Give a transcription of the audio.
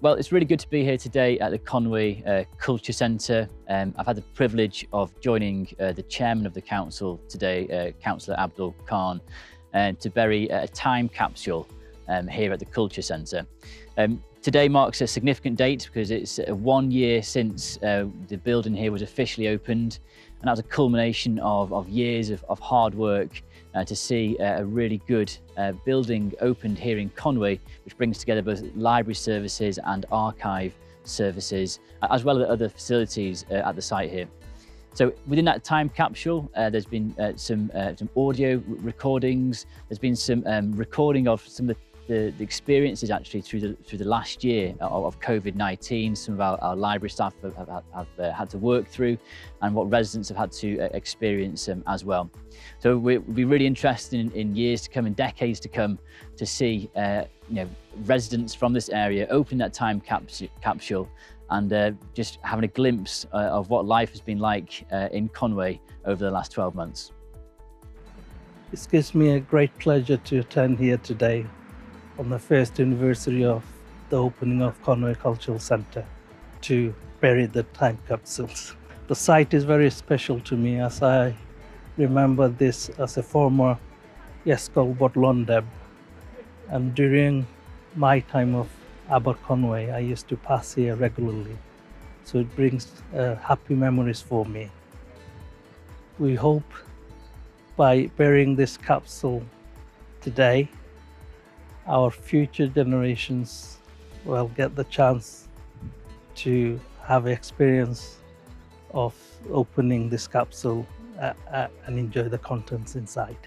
Well, it's really good to be here today at the Conwy Culture Centre. I've had the privilege of joining the chairman of the council today, Councillor Abdul Khan, to bury a time capsule here at the Culture Centre. Today marks a significant date because it's 1 year since the building here was officially opened, and that was a culmination of years of hard work to see a really good building opened here in Conwy, which brings together both library services and archive services, as well as other facilities at the site here. So within that time capsule, there's been some audio recordings. There's been some recording of some of the experiences actually through the last year of COVID-19. Some of our library staff have had to work through, and what residents have had to experience as well. So we'll be really interested in years to come and decades to come to see residents from this area open that time capsule and just having a glimpse of what life has been like in Conwy over the last 12 months. It gives me a great pleasure to attend here today on the first anniversary of the opening of Conwy Cultural Centre to bury the time capsules. The site is very special to me as I remember this as a former Ysgol Bodlondeb, and during my time of Aberconwy I used to pass here regularly, so it brings happy memories for me. We hope by burying this capsule today, our future generations will get the chance to have experience of opening this capsule and enjoy the contents inside.